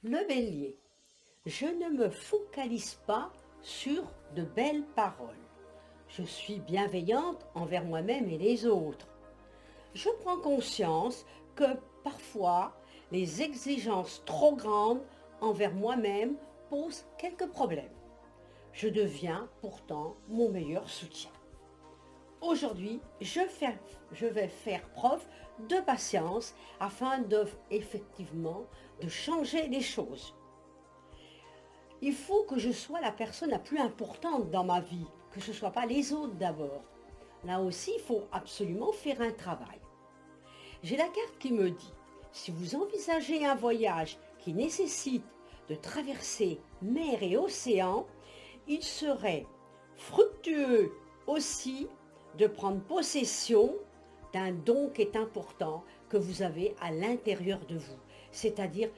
Le bélier, je ne me focalise pas sur de belles paroles. Je suis bienveillante envers moi-même et les autres. Je prends conscience que parfois les exigences trop grandes envers moi-même posent quelques problèmes. Je deviens pourtant mon meilleur soutien. Aujourd'hui, je vais faire preuve de patience afin effectivement de changer les choses. Il faut que je sois la personne la plus importante dans ma vie, que ce ne soit pas les autres d'abord. Là aussi, il faut absolument faire un travail. J'ai la carte qui me dit, si vous envisagez un voyage qui nécessite de traverser mer et océan, il serait fructueux aussi de prendre possession d'un don qui est important que vous avez à l'intérieur de vous, c'est-à-dire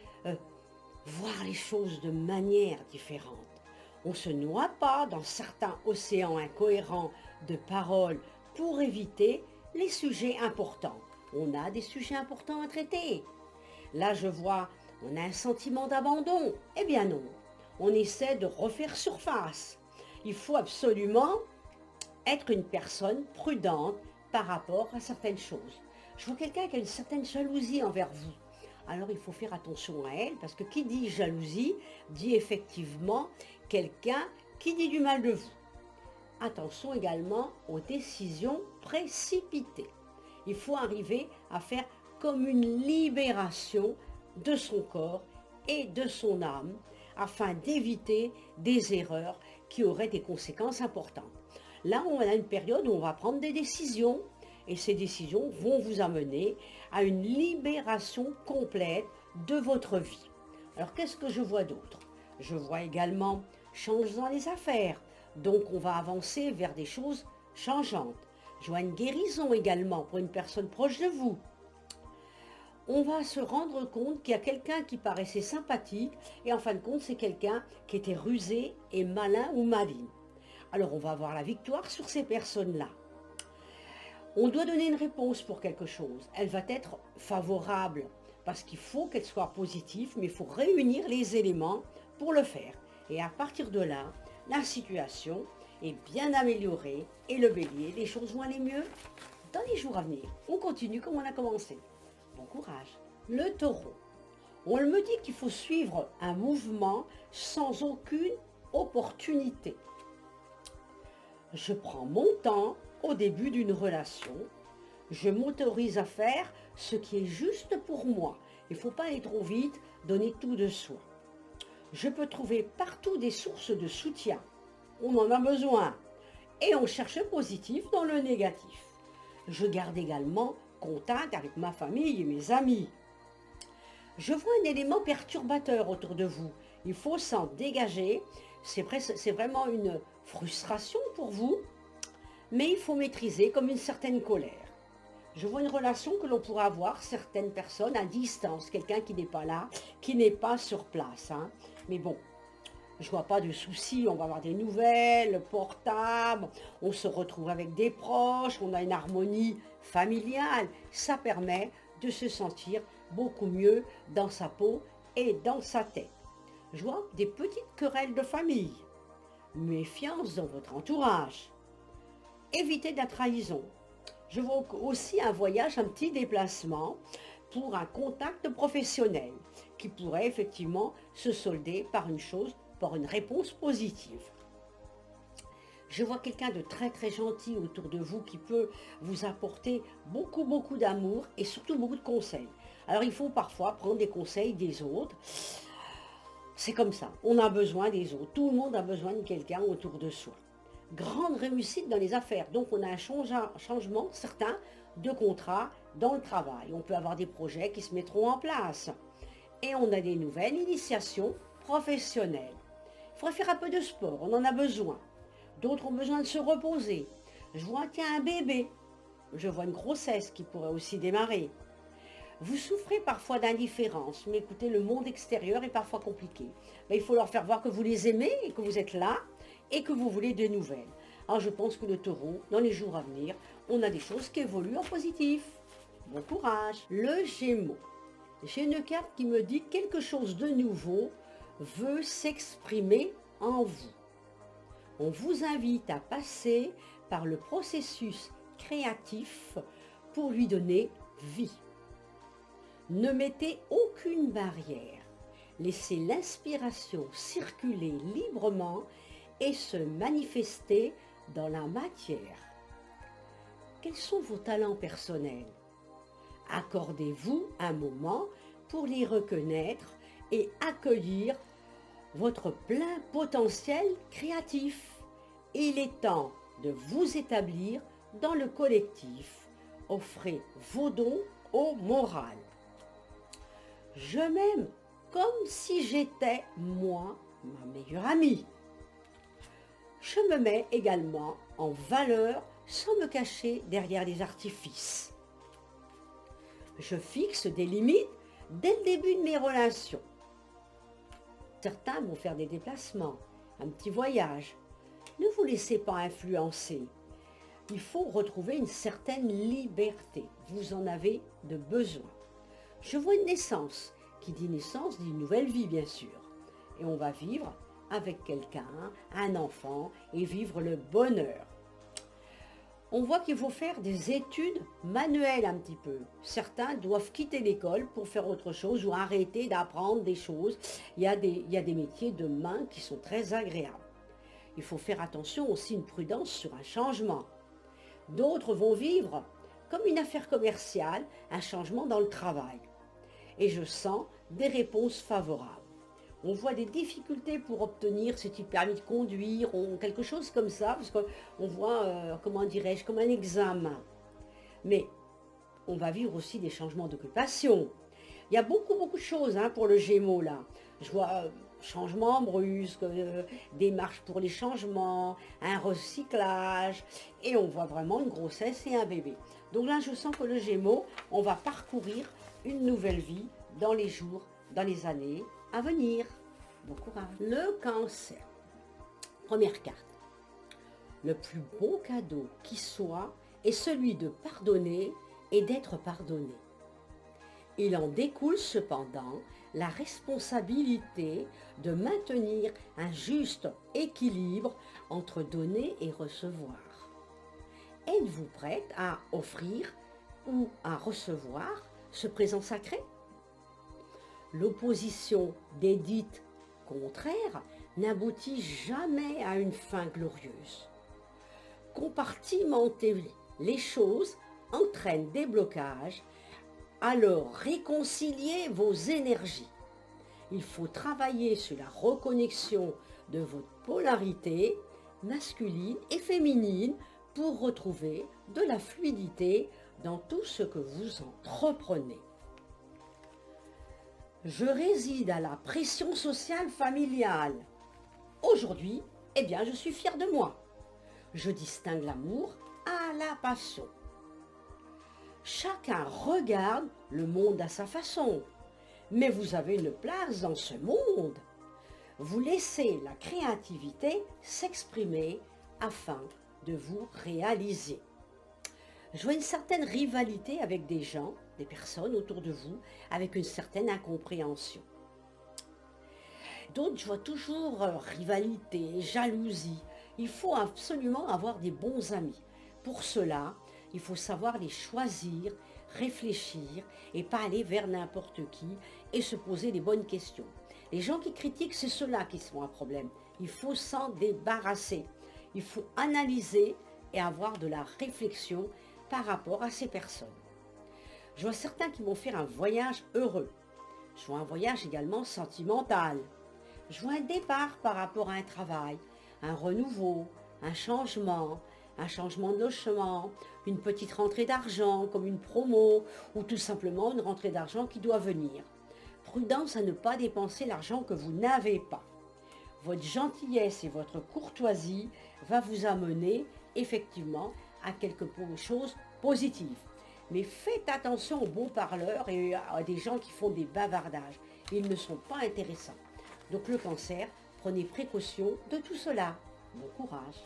voir les choses de manière différente. On ne se noie pas dans certains océans incohérents de paroles pour éviter les sujets importants. On a des sujets importants à traiter. Là, je vois, on a un sentiment d'abandon. Eh bien non, on essaie de refaire surface. Il faut absolument être une personne prudente par rapport à certaines choses. Je vois quelqu'un qui a une certaine jalousie envers vous. Alors il faut faire attention à elle, parce que qui dit jalousie, dit effectivement quelqu'un qui dit du mal de vous. Attention également aux décisions précipitées. Il faut arriver à faire comme une libération de son corps et de son âme, afin d'éviter des erreurs qui auraient des conséquences importantes. Là, on a une période où on va prendre des décisions, et ces décisions vont vous amener à une libération complète de votre vie. Alors, qu'est-ce que je vois d'autre? Je vois également change dans les affaires. Donc, on va avancer vers des choses changeantes. Je vois une guérison également pour une personne proche de vous. On va se rendre compte qu'il y a quelqu'un qui paraissait sympathique et en fin de compte, c'est quelqu'un qui était rusé et malin ou maligne. Alors, on va avoir la victoire sur ces personnes-là. On doit donner une réponse pour quelque chose. Elle va être favorable parce qu'il faut qu'elle soit positive, mais il faut réunir les éléments pour le faire. Et à partir de là, la situation est bien améliorée et le bélier, les choses vont aller mieux dans les jours à venir. On continue comme on a commencé. Bon courage. Le taureau. On me dit qu'il faut suivre un mouvement sans aucune opportunité. Je prends mon temps au début d'une relation. Je m'autorise à faire ce qui est juste pour moi. Il ne faut pas aller trop vite, donner tout de soi. Je peux trouver partout des sources de soutien. On en a besoin. Et on cherche le positif dans le négatif. Je garde également contact avec ma famille et mes amis. Je vois un élément perturbateur autour de vous. Il faut s'en dégager. C'est vraiment une frustration pour vous, mais il faut maîtriser comme une certaine colère. Je vois une relation que l'on pourra avoir, certaines personnes à distance, quelqu'un qui n'est pas là, qui n'est pas sur place. Mais bon, je vois pas de soucis, on va avoir des nouvelles, portables, on se retrouve avec des proches, on a une harmonie familiale. Ça permet de se sentir beaucoup mieux dans sa peau et dans sa tête. Je vois des petites querelles de famille. Méfiance dans votre entourage. Évitez de la trahison. Je vois aussi un voyage, un petit déplacement pour un contact professionnel qui pourrait effectivement se solder par une chose, par une réponse positive. Je vois quelqu'un de très très gentil autour de vous qui peut vous apporter beaucoup d'amour et surtout beaucoup de conseils. Alors il faut parfois prendre des conseils des autres. C'est comme ça, on a besoin des autres. Tout le monde a besoin de quelqu'un autour de soi. Grande réussite dans les affaires. Donc on a un changement certain de contrat dans le travail. On peut avoir des projets qui se mettront en place. Et on a des nouvelles initiations professionnelles. Il faudrait faire un peu de sport, on en a besoin. D'autres ont besoin de se reposer. Je vois, tiens, un bébé. Je vois une grossesse qui pourrait aussi démarrer. Vous souffrez parfois d'indifférence, mais écoutez, le monde extérieur est parfois compliqué. Mais il faut leur faire voir que vous les aimez et que vous êtes là et que vous voulez des nouvelles. Alors je pense que le taureau, dans les jours à venir, on a des choses qui évoluent en positif. Bon courage. Le Gémeaux. j'ai une carte qui me dit quelque chose de nouveau veut s'exprimer en vous. On vous invite à passer par le processus créatif pour lui donner vie. Ne mettez aucune barrière. Laissez l'inspiration circuler librement et se manifester dans la matière. Quels sont vos talents personnels? Accordez-vous un moment pour les reconnaître et accueillir votre plein potentiel créatif. Il est temps de vous établir dans le collectif. Offrez vos dons au moral. Je m'aime comme si j'étais moi, ma meilleure amie. Je me mets également en valeur sans me cacher derrière les artifices. Je fixe des limites dès le début de mes relations. Certains vont faire des déplacements, un petit voyage. Ne vous laissez pas influencer. Il faut retrouver une certaine liberté. Vous en avez de besoin. Je vois une naissance. Qui dit naissance dit une nouvelle vie, bien sûr. Et on va vivre avec quelqu'un, un enfant, et vivre le bonheur. On voit qu'il faut faire des études manuelles un petit peu. Certains doivent quitter l'école pour faire autre chose ou arrêter d'apprendre des choses. Il y a des métiers de main qui sont très agréables. Il faut faire attention aussi, une prudence sur un changement. D'autres vont vivre comme une affaire commerciale, un changement dans le travail. Et je sens des réponses favorables. On voit des difficultés pour obtenir ce type de permis de conduire, ou quelque chose comme ça, parce qu'on voit, comment dirais-je, comme un examen. Mais on va vivre aussi des changements d'occupation. Il y a beaucoup de choses pour le Gémeaux là. Je vois changement brusque, démarche pour les changements, un recyclage, et on voit vraiment une grossesse et un bébé. Donc là, je sens que le Gémeaux, on va parcourir une nouvelle vie dans les jours, dans les années à venir. Bon courage. Le Cancer. Première carte. Le plus beau cadeau qui soit est celui de pardonner et d'être pardonné. Il en découle cependant la responsabilité de maintenir un juste équilibre entre donner et recevoir. Êtes-vous prête à offrir ou à recevoir ce présent sacré? L'opposition des dites contraires n'aboutit jamais à une fin glorieuse. Compartimenter les choses entraîne des blocages, alors réconciliez vos énergies. Il faut travailler sur la reconnexion de votre polarité masculine et féminine pour retrouver de la fluidité dans tout ce que vous entreprenez. Je réside à la pression sociale familiale. Aujourd'hui, je suis fière de moi. Je distingue l'amour à la passion. Chacun regarde le monde à sa façon, mais vous avez une place dans ce monde. Vous laissez la créativité s'exprimer afin de vous réaliser. Je vois une certaine rivalité avec des gens, des personnes autour de vous, avec une certaine incompréhension. D'autres, je vois toujours rivalité, jalousie. Il faut absolument avoir des bons amis. Pour cela, il faut savoir les choisir, réfléchir et pas aller vers n'importe qui et se poser les bonnes questions. Les gens qui critiquent, c'est ceux-là qui sont un problème. Il faut s'en débarrasser. Il faut analyser et avoir de la réflexion par rapport à ces personnes. Je vois certains qui vont faire un voyage heureux. Je vois un voyage également sentimental. Je vois un départ par rapport à un travail, un renouveau, un changement de logement, une petite rentrée d'argent comme une promo ou tout simplement une rentrée d'argent qui doit venir. Prudence à ne pas dépenser l'argent que vous n'avez pas. Votre gentillesse et votre courtoisie va vous amener effectivement à quelque chose de positif. Mais faites attention aux bons parleurs et à des gens qui font des bavardages. Ils ne sont pas intéressants. Donc le Cancer, prenez précaution de tout cela. Bon courage.